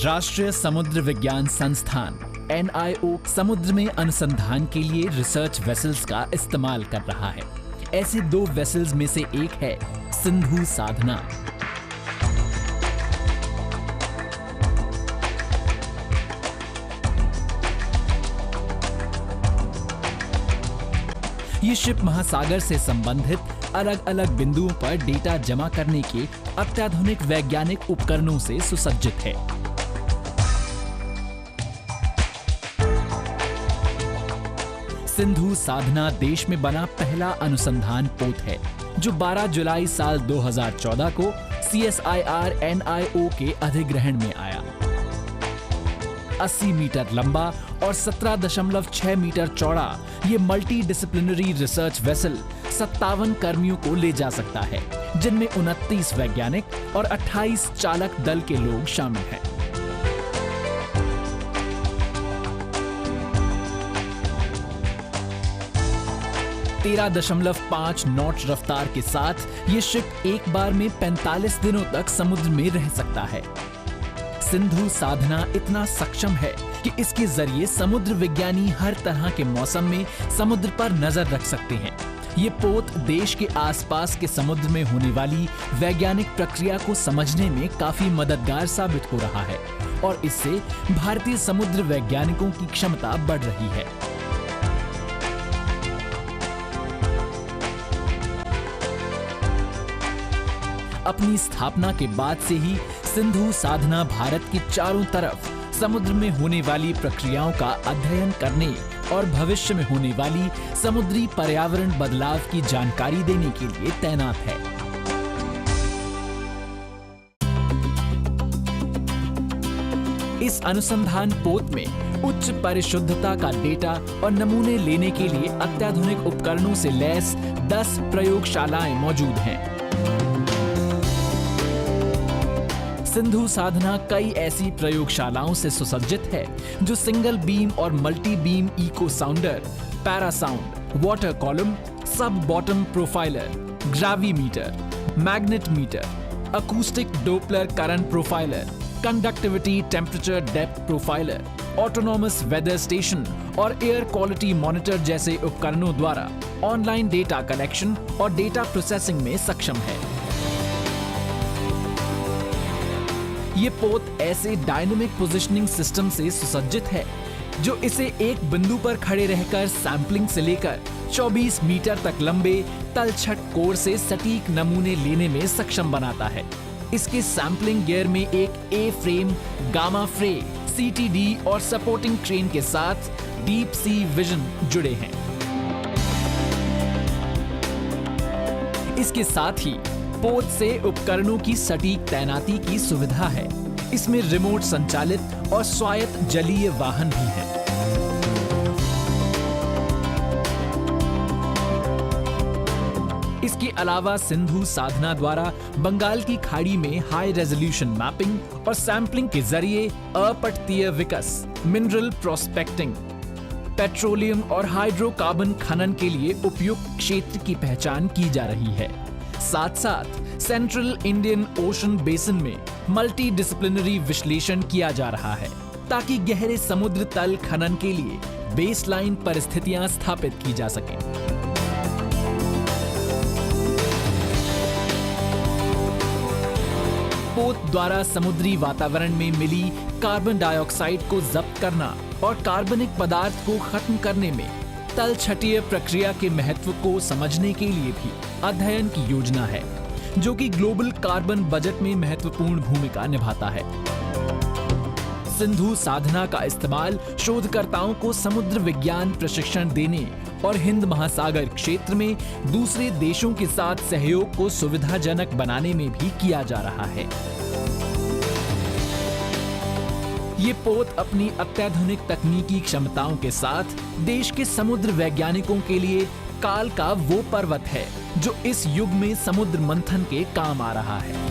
राष्ट्रीय समुद्र विज्ञान संस्थान NIO समुद्र में अनुसंधान के लिए रिसर्च वेसल्स का इस्तेमाल कर रहा है। ऐसे 2 वेसल्स में से एक है सिंधु साधना। ये शिप महासागर से संबंधित अलग अलग बिंदुओं पर डेटा जमा करने के अत्याधुनिक वैज्ञानिक उपकरणों से सुसज्जित है। सिंधु साधना देश में बना पहला अनुसंधान पोत है, जो 12 जुलाई साल 2014 को CSIR NIO के अधिग्रहण में आया। 80 मीटर लंबा और 17.6 मीटर चौड़ा ये मल्टी डिसिप्लिनरी रिसर्च वेसल 57 कर्मियों को ले जा सकता है, जिनमें 29 वैज्ञानिक और 28 चालक दल के लोग शामिल हैं। तेरह 13.5 नॉट रफ्तार के साथ ये शिप एक बार में 45 दिनों तक समुद्र में रह सकता है। सिंधु साधना इतना सक्षम है कि इसके जरिए समुद्र विज्ञानी हर तरह के मौसम में समुद्र पर नजर रख सकते हैं। ये पोत देश के आसपास के समुद्र में होने वाली वैज्ञानिक प्रक्रिया को समझने में काफी मददगार साबित हो रहा है और इससे भारतीय समुद्र वैज्ञानिकों की क्षमता बढ़ रही है। अपनी स्थापना के बाद से ही सिंधु साधना भारत के चारों तरफ समुद्र में होने वाली प्रक्रियाओं का अध्ययन करने और भविष्य में होने वाली समुद्री पर्यावरण बदलाव की जानकारी देने के लिए तैनात है। इस अनुसंधान पोत में उच्च परिशुद्धता का डेटा और नमूने लेने के लिए अत्याधुनिक उपकरणों से लैस 10 प्रयोगशालाएं मौजूद हैं। सिंधु साधना कई ऐसी प्रयोगशालाओं से सुसज्जित है जो सिंगल बीम और multi beam echo sounder, parasound, water column, sub bottom profiler, gravimeter, magnetometer, acoustic Doppler current profiler, conductivity temperature depth profiler, autonomous weather station और एयर क्वालिटी मॉनिटर जैसे उपकरणों द्वारा ऑनलाइन डेटा कलेक्शन और data processing में सक्षम है। ये पोत ऐसे डायनेमिक पोजिशनिंग सिस्टम से सुसज्जित है जो इसे एक बिंदु पर खड़े रहकर सैंपलिंग से लेकर 24 मीटर तक लंबे तलछट कोर से सटीक नमूने लेने में सक्षम बनाता है। इसके सैंपलिंग गियर में एक ए फ्रेम, गामा फ्रे, CTD और सपोर्टिंग ट्रेन के साथ डीप सी विजन जुड़े हैं। इसके साथ ही पोत से उपकरणों की सटीक तैनाती की सुविधा है। इसमें रिमोट संचालित और स्वायत्त जलीय वाहन भी हैं। इसके अलावा सिंधु साधना द्वारा बंगाल की खाड़ी में हाई रेजोल्यूशन मैपिंग और सैंपलिंग के जरिए अपठतीय विकास, मिनरल प्रोस्पेक्टिंग, पेट्रोलियम और हाइड्रोकार्बन खनन के लिए उपयुक्त क्षेत्र की पहचान की जा रही है। साथ साथ सेंट्रल इंडियन ओशन बेसिन में मल्टी डिसिप्लिनरी विश्लेषण किया जा रहा है ताकि गहरे समुद्र तल खनन के लिए बेसलाइन परिस्थितियां स्थापित की जा सकें। पोत द्वारा समुद्री वातावरण में मिली कार्बन डाइऑक्साइड को जब्त करना और कार्बनिक पदार्थ को खत्म करने में तलछटीय प्रक्रिया के महत्व को समझने के लिए भी अध्ययन की योजना है, जो कि ग्लोबल कार्बन बजट में महत्वपूर्ण भूमिका निभाता है। सिंधु साधना का इस्तेमाल शोधकर्ताओं को समुद्र विज्ञान प्रशिक्षण देने और हिंद महासागर क्षेत्र में दूसरे देशों के साथ सहयोग को सुविधाजनक बनाने में भी किया जा रहा है। ये पोत अपनी अत्याधुनिक तकनीकी क्षमताओं के साथ देश के समुद्र वैज्ञानिकों के लिए काल का वो पर्वत है जो इस युग में समुद्र मंथन के काम आ रहा है।